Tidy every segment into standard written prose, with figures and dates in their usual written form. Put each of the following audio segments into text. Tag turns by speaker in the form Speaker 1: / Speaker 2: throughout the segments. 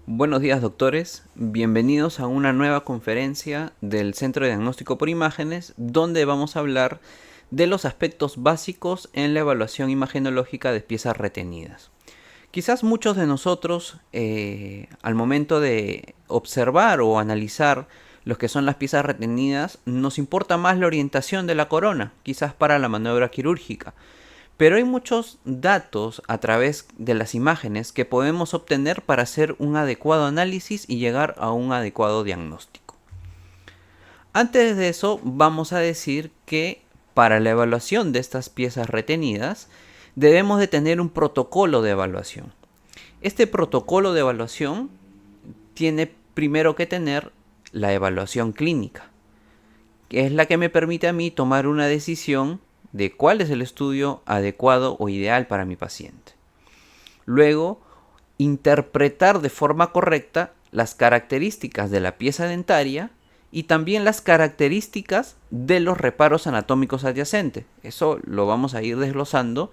Speaker 1: Buenos días, doctores. Bienvenidos a una nueva conferencia del Centro de Diagnóstico por Imágenes, donde vamos a hablar de los aspectos básicos en la evaluación imagenológica de piezas retenidas. Quizás muchos de nosotros, al momento de observar o analizar lo que son las piezas retenidas, nos importa más la orientación de la corona, quizás para la maniobra quirúrgica. Pero hay muchos datos a través de las imágenes que podemos obtener para hacer un adecuado análisis y llegar a un adecuado diagnóstico. Antes de eso, vamos a decir que para la evaluación de estas piezas retenidas, debemos de tener un protocolo de evaluación. Este protocolo de evaluación tiene primero que tener la evaluación clínica, que es la que me permite a mí tomar una decisión de cuál es el estudio adecuado o ideal para mi paciente. Luego, interpretar de forma correcta las características de la pieza dentaria y también las características de los reparos anatómicos adyacentes. Eso lo vamos a ir desglosando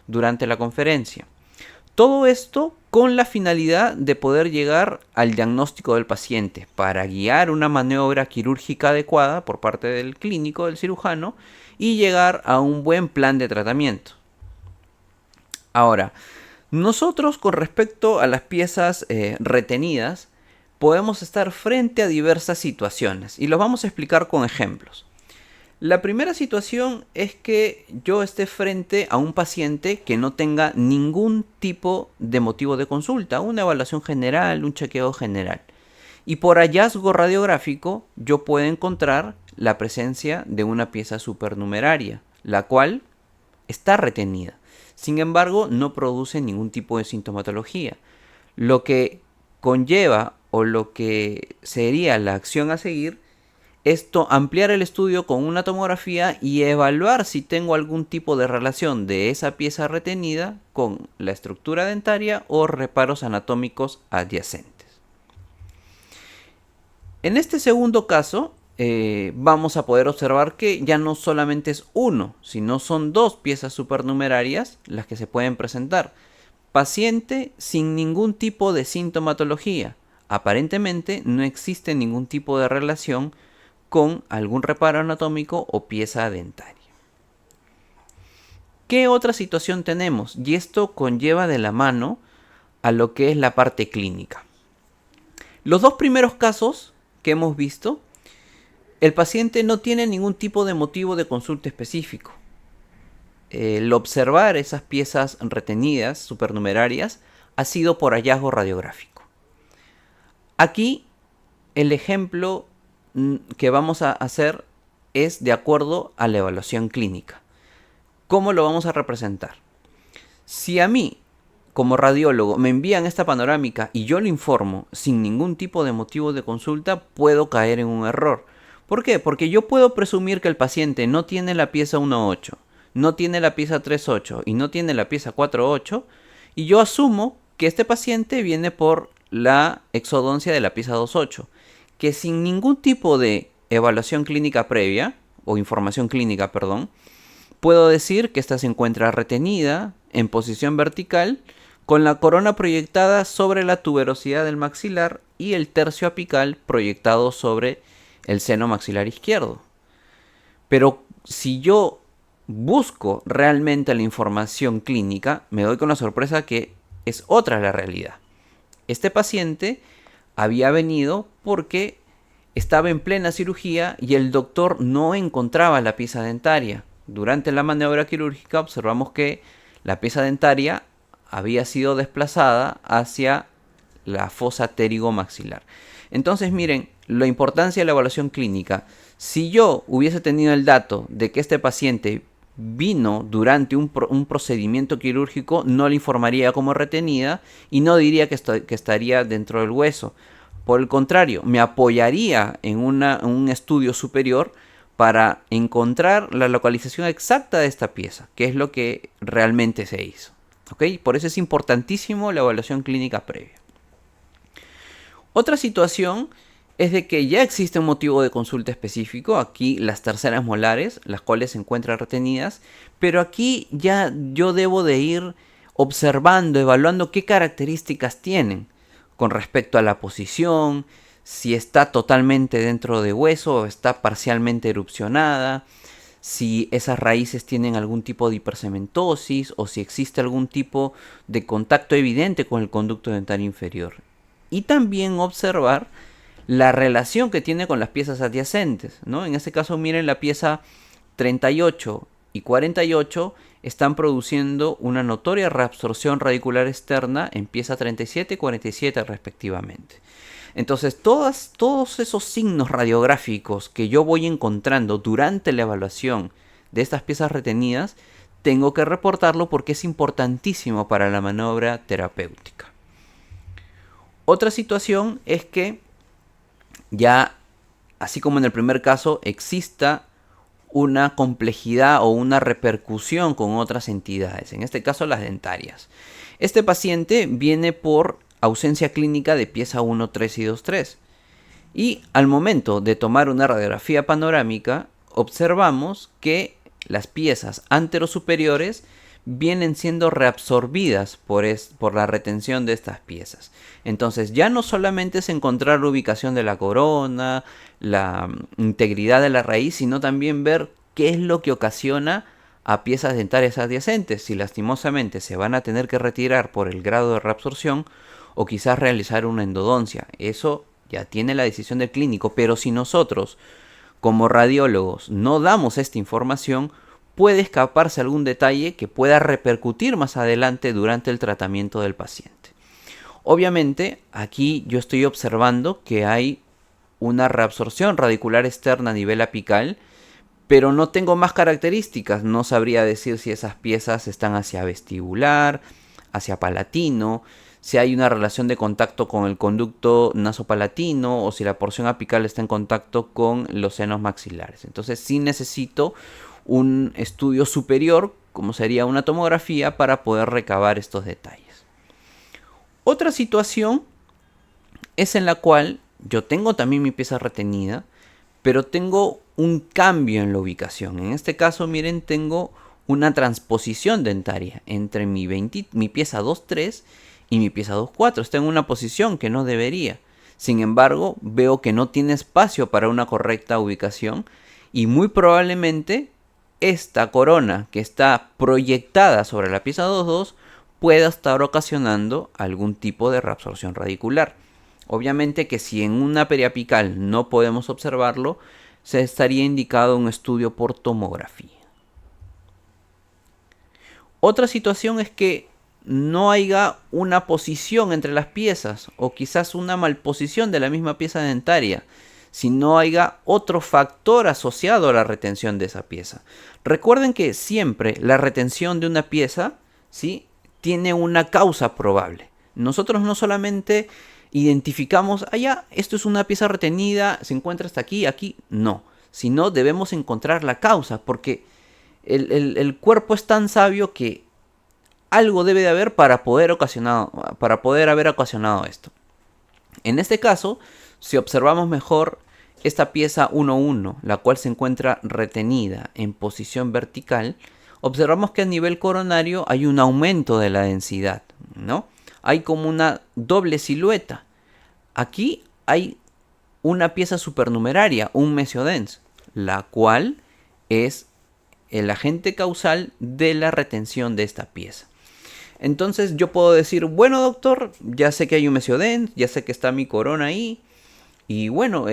Speaker 1: durante la conferencia. Todo esto con la finalidad de poder llegar al diagnóstico del paciente para guiar una maniobra quirúrgica adecuada por parte del clínico, del cirujano, y llegar a un buen plan de tratamiento. Ahora, nosotros con respecto a las piezas retenidas, podemos estar frente a diversas situaciones y los vamos a explicar con ejemplos. La primera situación es que yo esté frente a un paciente que no tenga ningún tipo de motivo de consulta, una evaluación general, un chequeo general. Y por hallazgo radiográfico yo puedo encontrar la presencia de una pieza supernumeraria, la cual está retenida. Sin embargo, no produce ningún tipo de sintomatología. Lo que conlleva o lo que sería la acción a seguir esto, ampliar el estudio con una tomografía y evaluar si tengo algún tipo de relación de esa pieza retenida con la estructura dentaria o reparos anatómicos adyacentes. En este segundo caso, vamos a poder observar que ya no solamente es uno, sino son dos piezas supernumerarias las que se pueden presentar. Paciente sin ningún tipo de sintomatología. Aparentemente no existe ningún tipo de relación con algún reparo anatómico o pieza dentaria. ¿Qué otra situación tenemos? Y esto conlleva de la mano a lo que es la parte clínica. Los dos primeros casos que hemos visto, el paciente no tiene ningún tipo de motivo de consulta específico. El observar esas piezas retenidas, supernumerarias, ha sido por hallazgo radiográfico. Aquí el ejemplo que vamos a hacer es de acuerdo a la evaluación clínica. ¿Cómo lo vamos a representar? Si a mí, como radiólogo, me envían esta panorámica y yo lo informo sin ningún tipo de motivo de consulta, puedo caer en un error. ¿Por qué? Porque yo puedo presumir que el paciente no tiene la pieza 1.8, no tiene la pieza 3.8 y no tiene la pieza 4.8, y yo asumo que este paciente viene por la exodoncia de la pieza 2.8, que sin ningún tipo de evaluación clínica previa, o información clínica, perdón, puedo decir que esta se encuentra retenida en posición vertical con la corona proyectada sobre la tuberosidad del maxilar y el tercio apical proyectado sobre el seno maxilar izquierdo. Pero si yo busco realmente la información clínica, me doy con la sorpresa que es otra la realidad. Este paciente había venido porque estaba en plena cirugía y el doctor no encontraba la pieza dentaria. Durante la maniobra quirúrgica observamos que la pieza dentaria había sido desplazada hacia la fosa pterigomaxilar. Entonces miren, la importancia de la evaluación clínica. Si yo hubiese tenido el dato de que este paciente vino durante un procedimiento quirúrgico, no le informaría como retenida y no diría que estaría dentro del hueso. Por el contrario, me apoyaría en un estudio superior para encontrar la localización exacta de esta pieza, que es lo que realmente se hizo. ¿Ok? Por eso es importantísimo la evaluación clínica previa. Otra situación es de que ya existe un motivo de consulta específico, aquí las terceras molares, las cuales se encuentran retenidas, pero aquí ya yo debo de ir observando, evaluando qué características tienen. con respecto a la posición, si está totalmente dentro de hueso o está parcialmente erupcionada, si esas raíces tienen algún tipo de hipercementosis o si existe algún tipo de contacto evidente con el conducto dental inferior. Y también observar la relación que tiene con las piezas adyacentes, ¿no? En este caso, miren, la pieza 38 y 48 están produciendo una notoria reabsorción radicular externa en pieza 37 y 47 respectivamente. Entonces, todos esos signos radiográficos que yo voy encontrando durante la evaluación de estas piezas retenidas, tengo que reportarlo porque es importantísimo para la maniobra terapéutica. Otra situación es que ya, así como en el primer caso, exista una complejidad o una repercusión con otras entidades, en este caso las dentarias. Este paciente viene por ausencia clínica de pieza 1, 3 y 2, 3. Y al momento de tomar una radiografía panorámica, observamos que las piezas anterosuperiores vienen siendo reabsorbidas por la retención de estas piezas. Entonces ya no solamente es encontrar la ubicación de la corona, la integridad de la raíz, sino también ver qué es lo que ocasiona a piezas dentarias adyacentes, si lastimosamente se van a tener que retirar por el grado de reabsorción o quizás realizar una endodoncia. Eso ya tiene la decisión del clínico, pero si nosotros como radiólogos no damos esta información, puede escaparse algún detalle que pueda repercutir más adelante durante el tratamiento del paciente. Obviamente, aquí yo estoy observando que hay una reabsorción radicular externa a nivel apical, pero no tengo más características. No sabría decir si esas piezas están hacia vestibular, hacia palatino, si hay una relación de contacto con el conducto nasopalatino o si la porción apical está en contacto con los senos maxilares. Entonces sí necesito un estudio superior, como sería una tomografía, para poder recabar estos detalles. Otra situación es en la cual yo tengo también mi pieza retenida, pero tengo un cambio en la ubicación. En este caso, miren, tengo una transposición dentaria entre mi pieza 2.3 y mi pieza 2.4. Está en una posición que no debería. Sin embargo, veo que no tiene espacio para una correcta ubicación y muy probablemente esta corona que está proyectada sobre la pieza 2.2 pueda estar ocasionando algún tipo de reabsorción radicular. Obviamente que si en una periapical no podemos observarlo, se estaría indicado un estudio por tomografía. Otra situación es que no haya una posición entre las piezas o quizás una malposición de la misma pieza dentaria, si no haya otro factor asociado a la retención de esa pieza. Recuerden que siempre la retención de una pieza, ¿sí?, tiene una causa probable. Nosotros no solamente identificamos, esto es una pieza retenida, se encuentra hasta aquí, aquí, no. Sino debemos encontrar la causa, porque el cuerpo es tan sabio que algo debe de haber para poder haber ocasionado esto. En este caso, si observamos mejor esta pieza 1.1, la cual se encuentra retenida en posición vertical, observamos que a nivel coronario hay un aumento de la densidad, ¿no? Hay como una doble silueta. Aquí hay una pieza supernumeraria, un mesiodens, la cual es el agente causal de la retención de esta pieza. Entonces yo puedo decir, bueno doctor, ya sé que hay un mesiodens, ya sé que está mi corona ahí, y bueno,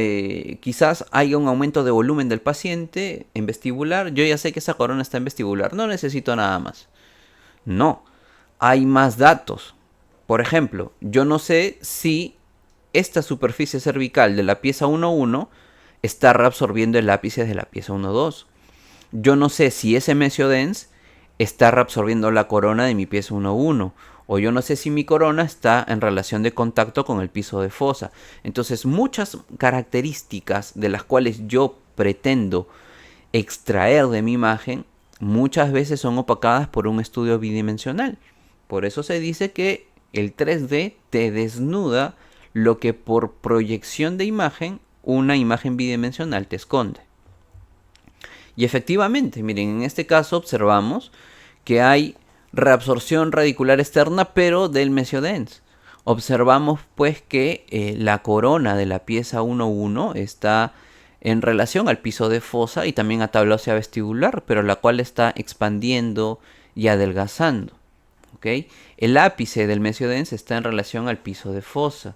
Speaker 1: quizás haya un aumento de volumen del paciente en vestibular, yo ya sé que esa corona está en vestibular, no necesito nada más. No, hay más datos. Por ejemplo, yo no sé si esta superficie cervical de la pieza 1.1 está reabsorbiendo el ápice de la pieza 1.2. Yo no sé si ese mesiodens está reabsorbiendo la corona de mi pieza 1.1. O yo no sé si mi corona está en relación de contacto con el piso de fosa. Entonces, muchas características de las cuales yo pretendo extraer de mi imagen, muchas veces son opacadas por un estudio bidimensional. Por eso se dice que el 3D te desnuda lo que por proyección de imagen, una imagen bidimensional te esconde. Y efectivamente, miren, en este caso observamos que hay reabsorción radicular externa, pero del mesiodens. observamos pues que la corona de la pieza 1-1 está en relación al piso de fosa y también a tabla ósea vestibular, pero la cual está expandiendo y adelgazando. ¿Okay? El ápice del mesiodens está en relación al piso de fosa.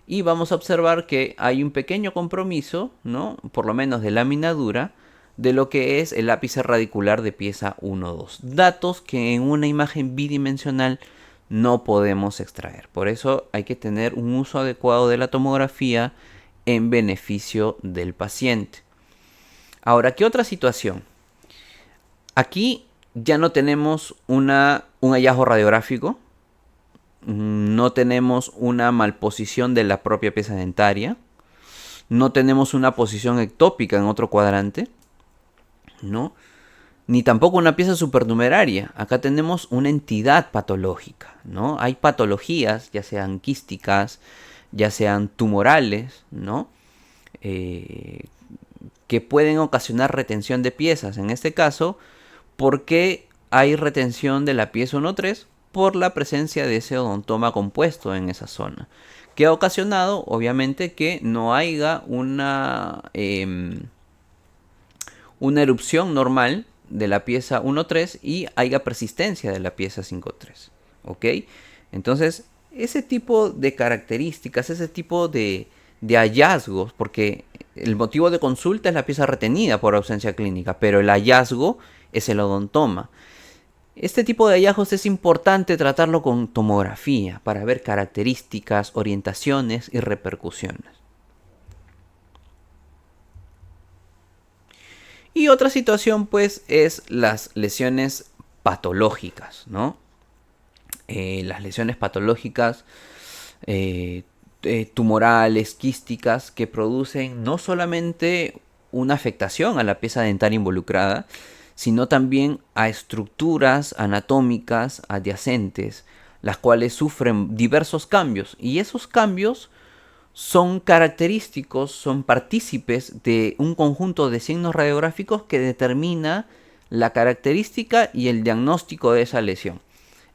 Speaker 1: Y vamos a observar que hay un pequeño compromiso, ¿no? Por lo menos de lámina dura, de lo que es el ápice radicular de pieza 1-2. Datos que en una imagen bidimensional no podemos extraer. Por eso hay que tener un uso adecuado de la tomografía en beneficio del paciente. Ahora, ¿qué otra situación? Aquí ya no tenemos un hallazgo radiográfico, no tenemos una malposición de la propia pieza dentaria, no tenemos una posición ectópica en otro cuadrante, ¿no? Ni tampoco una pieza supernumeraria. Acá tenemos una entidad patológica, ¿no? Hay patologías, ya sean quísticas, ya sean tumorales, ¿no? Que pueden ocasionar retención de piezas. En este caso, ¿por qué hay retención de la pieza 1-3? Por la presencia de ese odontoma compuesto en esa zona, que ha ocasionado, obviamente, que no haya una erupción normal de la pieza 1-3 y haya persistencia de la pieza 5-3. ¿Ok? Entonces, ese tipo de características, ese tipo de hallazgos, porque el motivo de consulta es la pieza retenida por ausencia clínica, pero el hallazgo es el odontoma. Este tipo de hallazgos es importante tratarlo con tomografía para ver características, orientaciones y repercusiones. Y otra situación pues es las lesiones patológicas, ¿no? Las lesiones patológicas tumorales, quísticas, que producen no solamente una afectación a la pieza dentaria involucrada, sino también a estructuras anatómicas adyacentes, las cuales sufren diversos cambios. Y esos cambios son característicos, son partícipes de un conjunto de signos radiográficos que determina la característica y el diagnóstico de esa lesión.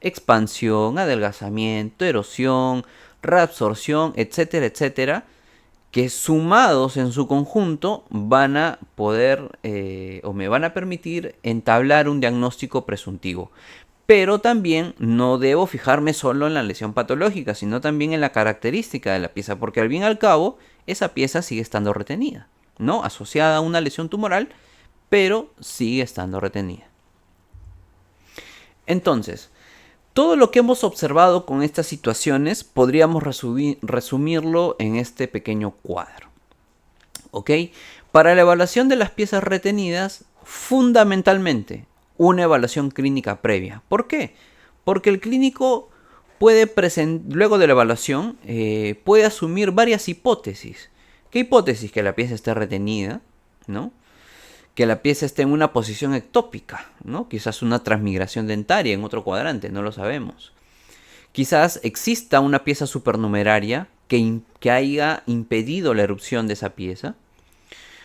Speaker 1: Expansión, adelgazamiento, erosión, reabsorción, etcétera, etcétera, que sumados en su conjunto van a poder o me van a permitir entablar un diagnóstico presuntivo. Pero también no debo fijarme solo en la lesión patológica, sino también en la característica de la pieza, porque al fin y al cabo esa pieza sigue estando retenida, ¿no? Asociada a una lesión tumoral, pero sigue estando retenida. Entonces, todo lo que hemos observado con estas situaciones podríamos resumirlo en este pequeño cuadro. ¿Ok? Para la evaluación de las piezas retenidas, fundamentalmente, una evaluación clínica previa. ¿Por qué? Porque el clínico puede luego de la evaluación, puede asumir varias hipótesis. ¿Qué hipótesis? Que la pieza esté retenida, ¿no? Que la pieza esté en una posición ectópica, ¿no? Quizás una transmigración dentaria en otro cuadrante, no lo sabemos. Quizás exista una pieza supernumeraria que haya impedido la erupción de esa pieza.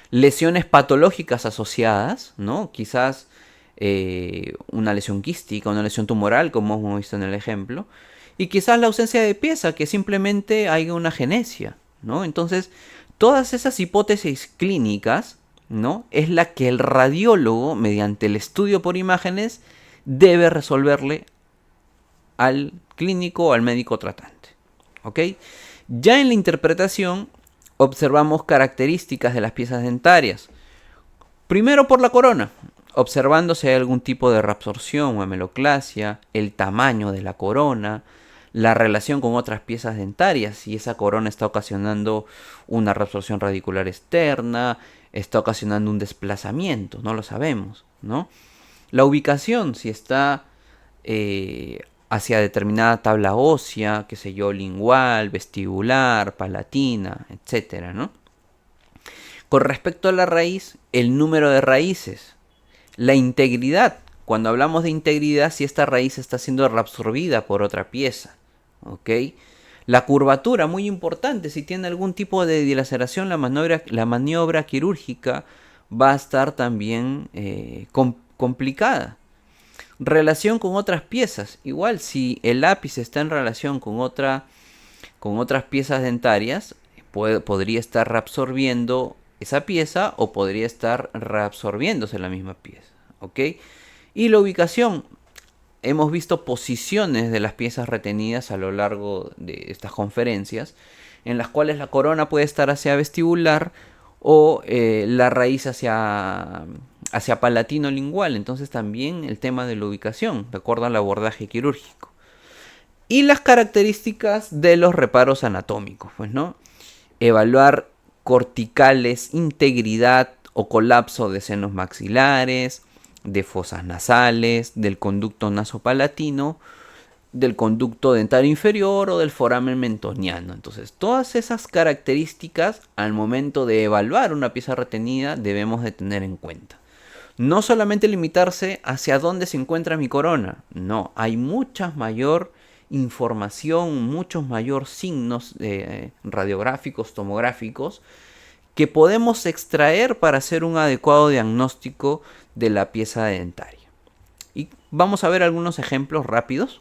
Speaker 1: Lesiones patológicas asociadas, ¿no? Quizás una lesión quística, una lesión tumoral, como hemos visto en el ejemplo. Y quizás la ausencia de pieza, que simplemente haya una genesia, ¿no? Entonces, todas esas hipótesis clínicas, ¿no? Es la que el radiólogo, mediante el estudio por imágenes, debe resolverle al clínico o al médico tratante. ¿Ok? Ya en la interpretación observamos características de las piezas dentarias. Primero por la corona, observando si hay algún tipo de reabsorción o ameloclasia, el tamaño de la corona, la relación con otras piezas dentarias, si esa corona está ocasionando una reabsorción radicular externa, está ocasionando un desplazamiento, no lo sabemos, ¿no? La ubicación, si está hacia determinada tabla ósea, qué sé yo, lingual, vestibular, palatina, etcétera, ¿no? Con respecto a la raíz, el número de raíces, la integridad. Cuando hablamos de integridad, si esta raíz está siendo reabsorbida por otra pieza, ¿ok? La curvatura, muy importante, si tiene algún tipo de dilaceración, la maniobra quirúrgica va a estar también complicada. Relación con otras piezas, igual si el ápice está en relación con otra con otras piezas dentarias, podría estar reabsorbiendo esa pieza o podría estar reabsorbiéndose la misma pieza, ¿ok? Y la ubicación, hemos visto posiciones de las piezas retenidas a lo largo de estas conferencias, en las cuales la corona puede estar hacia vestibular o la raíz hacia palatino lingual. Entonces también el tema de la ubicación, de acuerdo al abordaje quirúrgico. Y las características de los reparos anatómicos, pues, ¿no? Evaluar corticales, integridad o colapso de senos maxilares, de fosas nasales, del conducto nasopalatino, del conducto dentario inferior o del foramen mentoniano. Entonces, todas esas características al momento de evaluar una pieza retenida debemos de tener en cuenta. No solamente limitarse hacia dónde se encuentra mi corona, no, hay mucha mayor información, muchos mayor signos radiográficos, tomográficos, que podemos extraer para hacer un adecuado diagnóstico de la pieza dentaria. Y vamos a ver algunos ejemplos rápidos,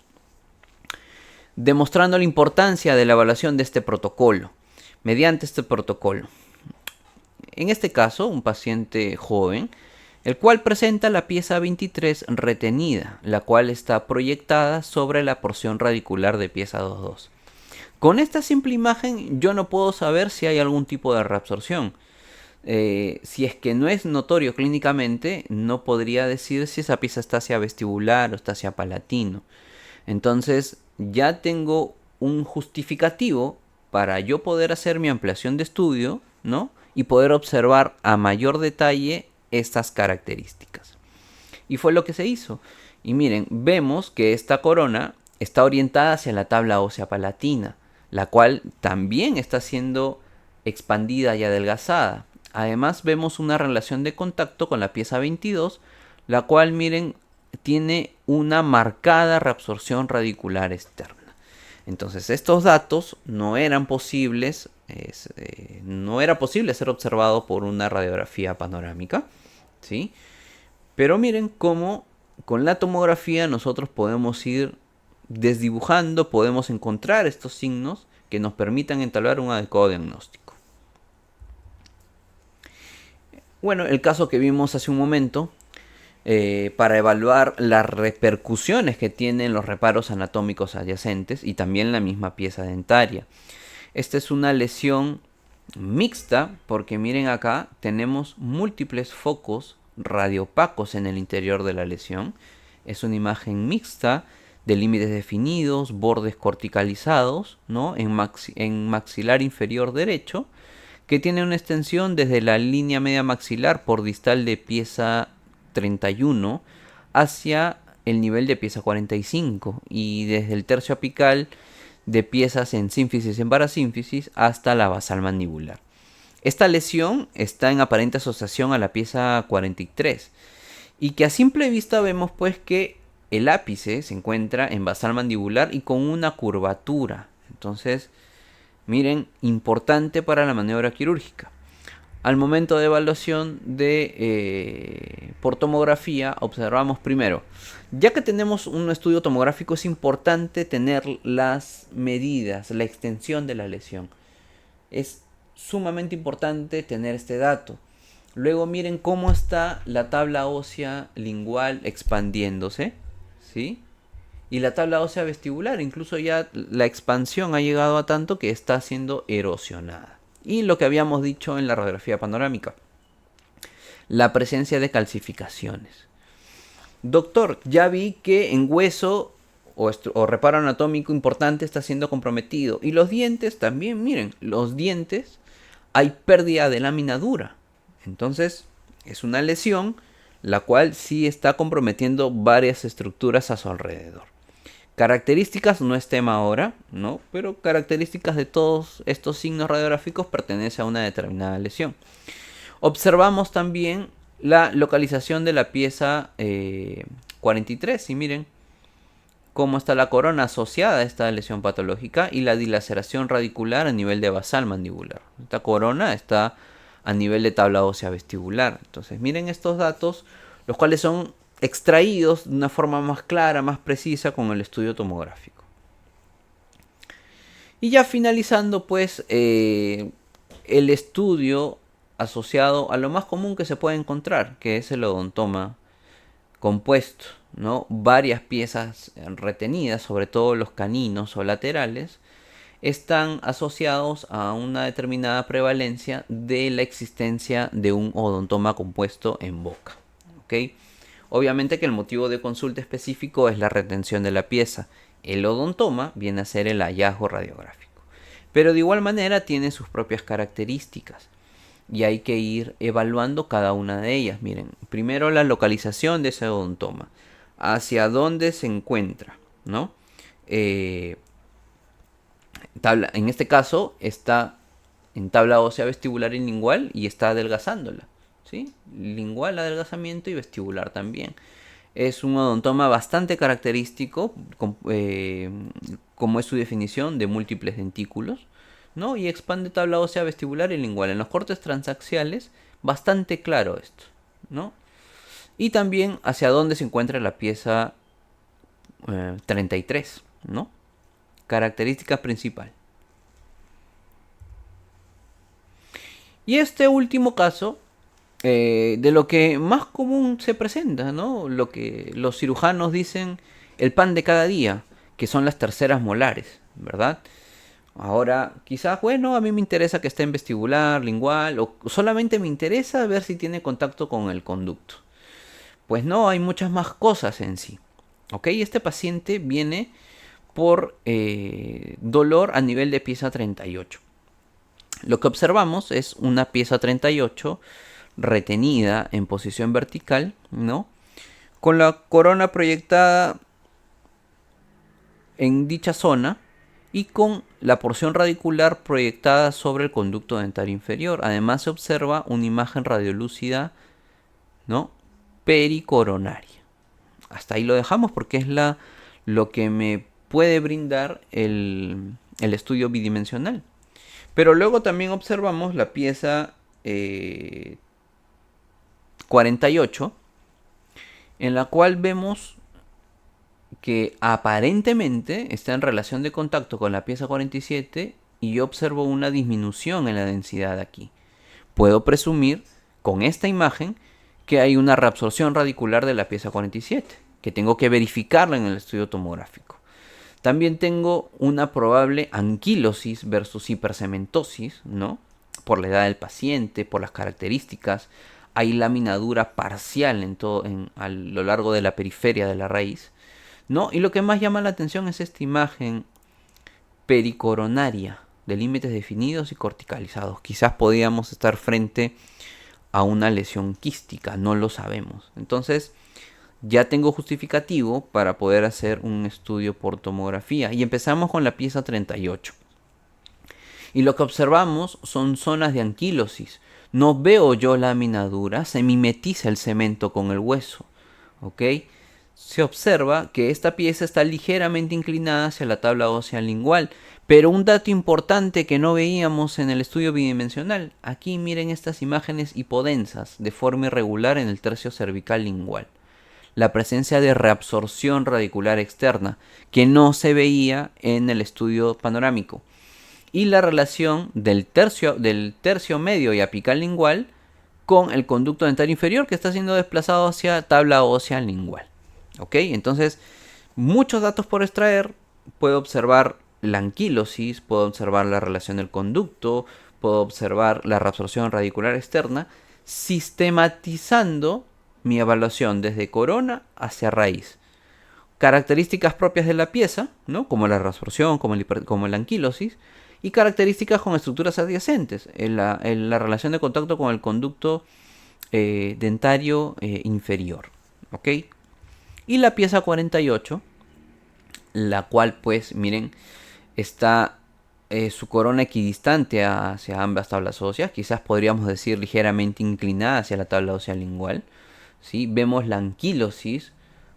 Speaker 1: demostrando la importancia de la evaluación de este protocolo, mediante este protocolo. En este caso, un paciente joven, el cual presenta la pieza 23 retenida, la cual está proyectada sobre la porción radicular de pieza 22. Con esta simple imagen yo no puedo saber si hay algún tipo de reabsorción. Si es que no es notorio clínicamente, no podría decir si esa pieza está hacia vestibular o está hacia palatino. Entonces ya tengo un justificativo para yo poder hacer mi ampliación de estudio, ¿no? Y poder observar a mayor detalle estas características. Y fue lo que se hizo. Y miren, vemos que esta corona está orientada hacia la tabla ósea palatina, la cual también está siendo expandida y adelgazada. Además vemos una relación de contacto con la pieza 22, la cual, miren, tiene una marcada reabsorción radicular externa. Entonces estos datos no eran posibles, no era posible ser observado por una radiografía panorámica, ¿sí? Pero miren cómo con la tomografía nosotros podemos ir desdibujando, podemos encontrar estos signos que nos permitan entablar un adecuado diagnóstico. Bueno, el caso que vimos hace un momento, para evaluar las repercusiones que tienen los reparos anatómicos adyacentes y también la misma pieza dentaria. Esta es una lesión mixta porque miren acá tenemos múltiples focos radiopacos en el interior de la lesión. Es una imagen mixta de límites definidos, bordes corticalizados, ¿no? en maxilar inferior derecho, que tiene una extensión desde la línea media maxilar por distal de pieza 31 hacia el nivel de pieza 45 y desde el tercio apical de piezas en sínfisis y en parasínfisis hasta la basal mandibular. Esta lesión está en aparente asociación a la pieza 43 y que a simple vista vemos pues que el ápice se encuentra en basal mandibular y con una curvatura. Entonces, miren, importante para la maniobra quirúrgica. Al momento de evaluación por tomografía, observamos primero, ya que tenemos un estudio tomográfico, es importante tener las medidas, la extensión de la lesión. Es sumamente importante tener este dato. Luego miren cómo está la tabla ósea lingual expandiéndose, ¿sí? Y la tabla ósea vestibular, incluso ya la expansión ha llegado a tanto que está siendo erosionada. Y lo que habíamos dicho en la radiografía panorámica, la presencia de calcificaciones. Doctor, ya vi que en hueso o reparo anatómico importante está siendo comprometido. Y los dientes también, miren, los dientes hay pérdida de lámina dura. Entonces es una lesión la cual sí está comprometiendo varias estructuras a su alrededor. Características no es tema ahora, ¿no? Pero características de todos estos signos radiográficos pertenece a una determinada lesión. Observamos también la localización de la pieza 43 y miren cómo está la corona asociada a esta lesión patológica y la dilaceración radicular a nivel de basal mandibular. Esta corona está a nivel de tabla ósea vestibular. Entonces miren estos datos, los cuales son extraídos de una forma más clara, más precisa con el estudio tomográfico. Y ya finalizando, pues, el estudio asociado a lo más común que se puede encontrar, que es el odontoma compuesto, ¿no? Varias piezas retenidas, sobre todo los caninos o laterales, están asociados a una determinada prevalencia de la existencia de un odontoma compuesto en boca. ¿Ok? Obviamente que el motivo de consulta específico es la retención de la pieza. El odontoma viene a ser el hallazgo radiográfico. Pero de igual manera tiene sus propias características y hay que ir evaluando cada una de ellas. Miren, primero la localización de ese odontoma, hacia dónde se encuentra, ¿no? En este caso está en tabla ósea vestibular y lingual y está adelgazándola, ¿sí? Lingual, adelgazamiento y vestibular también. Es un odontoma bastante característico, como es su definición, de múltiples dentículos, ¿no? Y expande tabla ósea vestibular y lingual. En los cortes transaxiales, bastante claro esto, ¿no? Y también hacia dónde se encuentra la pieza 33, ¿no? Característica principal. Y este último caso, de lo que más común se presenta, ¿no? Lo que los cirujanos dicen el pan de cada día, que son las terceras molares, ¿verdad? Ahora, quizás, bueno, a mí me interesa que esté en vestibular, lingual, o solamente me interesa ver si tiene contacto con el conducto. Pues no, hay muchas más cosas en sí. ¿Ok? Este paciente viene por dolor a nivel de pieza 38. Lo que observamos es una pieza 38 retenida en posición vertical, ¿no? Con la corona proyectada en dicha zona y con la porción radicular proyectada sobre el conducto dentario inferior. Además se observa una imagen radiolúcida, ¿no? Pericoronaria. Hasta ahí lo dejamos porque es lo que me puede brindar el estudio bidimensional. Pero luego también observamos la pieza 48, en la cual vemos que aparentemente está en relación de contacto con la pieza 47 y yo observo una disminución en la densidad aquí. Puedo presumir con esta imagen que hay una reabsorción radicular de la pieza 47, que tengo que verificarla en el estudio tomográfico. También tengo una probable anquilosis versus hipercementosis, ¿no? Por la edad del paciente, por las características. Hay laminadura parcial a lo largo de la periferia de la raíz, ¿no? Y lo que más llama la atención es esta imagen pericoronaria de límites definidos y corticalizados. Quizás podíamos estar frente a una lesión quística, no lo sabemos. Entonces, ya tengo justificativo para poder hacer un estudio por tomografía. Y empezamos con la pieza 38. Y lo que observamos son zonas de anquilosis. No veo yo laminadura, se mimetiza el cemento con el hueso. ¿Ok? Se observa que esta pieza está ligeramente inclinada hacia la tabla ósea lingual. Pero un dato importante que no veíamos en el estudio bidimensional. Aquí miren estas imágenes hipodensas de forma irregular en el tercio cervical lingual. La presencia de reabsorción radicular externa, que no se veía en el estudio panorámico. Y la relación del tercio medio y apical lingual con el conducto dentario inferior que está siendo desplazado hacia tabla ósea lingual. ¿Ok? Entonces, muchos datos por extraer. Puedo observar la anquilosis, puedo observar la relación del conducto, puedo observar la reabsorción radicular externa, sistematizando mi evaluación desde corona hacia raíz. Características propias de la pieza, ¿no? Como la reabsorción, como la anquilosis, y características con estructuras adyacentes, en la relación de contacto con el conducto dentario inferior. ¿Ok? Y la pieza 48, la cual, pues, miren, está su corona equidistante hacia ambas tablas óseas, quizás podríamos decir ligeramente inclinada hacia la tabla ósea lingual. ¿Sí? Vemos la anquilosis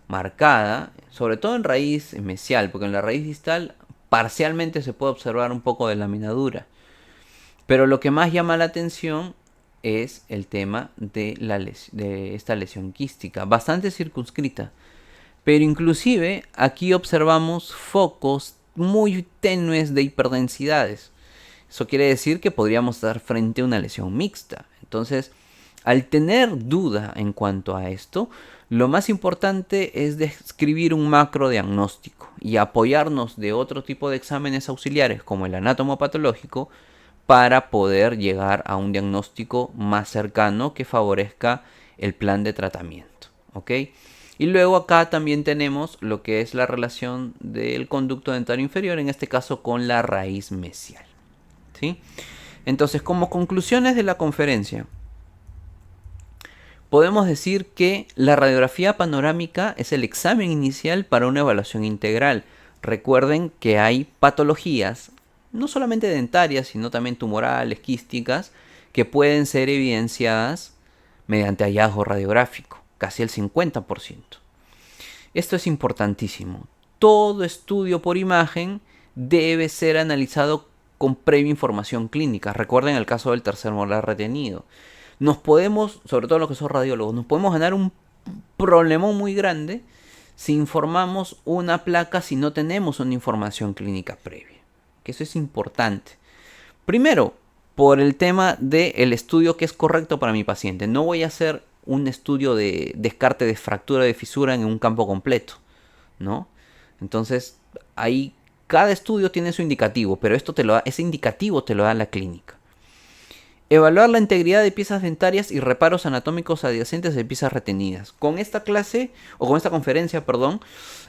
Speaker 1: marcada, sobre todo en raíz mesial, porque en la raíz distal parcialmente se puede observar un poco de laminadura. Pero lo que más llama la atención es el tema de esta lesión quística, bastante circunscrita. Pero inclusive aquí observamos focos muy tenues de hiperdensidades. Eso quiere decir que podríamos estar frente a una lesión mixta. Entonces, al tener duda en cuanto a esto, lo más importante es describir un macrodiagnóstico y apoyarnos de otro tipo de exámenes auxiliares como el anatomopatológico para poder llegar a un diagnóstico más cercano que favorezca el plan de tratamiento. ¿Ok? Y luego acá también tenemos lo que es la relación del conducto dentario inferior, en este caso con la raíz mesial. ¿Sí? Entonces, como conclusiones de la conferencia, podemos decir que la radiografía panorámica es el examen inicial para una evaluación integral. Recuerden que hay patologías, no solamente dentarias, sino también tumorales, quísticas, que pueden ser evidenciadas mediante hallazgo radiográfico, casi el 50%. Esto es importantísimo. Todo estudio por imagen debe ser analizado con previa información clínica. Recuerden el caso del tercer molar retenido. Nos podemos, sobre todo los que son radiólogos, nos podemos ganar un problemón muy grande si informamos una placa si no tenemos una información clínica previa. Que eso es importante. Primero, por el tema del estudio que es correcto para mi paciente. No voy a hacer un estudio de descarte de fractura de fisura en un campo completo, ¿no? Entonces, ahí cada estudio tiene su indicativo, pero ese indicativo te lo da la clínica. Evaluar la integridad de piezas dentarias y reparos anatómicos adyacentes de piezas retenidas. Con esta clase, o con esta conferencia, perdón,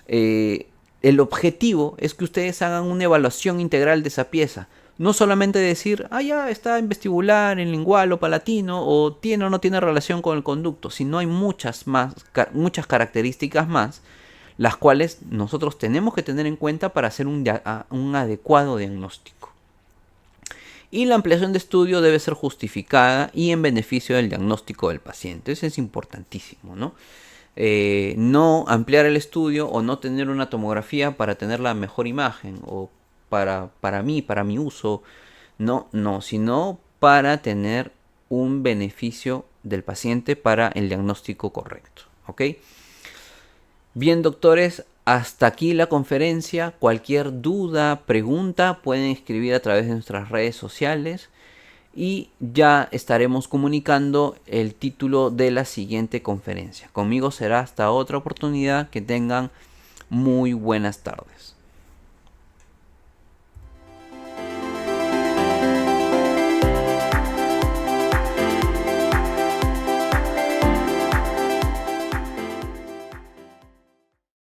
Speaker 1: el objetivo es que ustedes hagan una evaluación integral de esa pieza. No solamente decir, ya está en vestibular, en lingual o palatino, o tiene o no tiene relación con el conducto, sino hay muchas características más, las cuales nosotros tenemos que tener en cuenta para hacer un adecuado diagnóstico. Y la ampliación de estudio debe ser justificada y en beneficio del diagnóstico del paciente. Eso es importantísimo, ¿no? No ampliar el estudio o no tener una tomografía para tener la mejor imagen o para mi uso, no, sino para tener un beneficio del paciente para el diagnóstico correcto, ¿ok? Bien, doctores, hasta aquí la conferencia. Cualquier duda, pregunta, pueden escribir a través de nuestras redes sociales y ya estaremos comunicando el título de la siguiente conferencia. Conmigo será hasta otra oportunidad. Que tengan muy buenas tardes.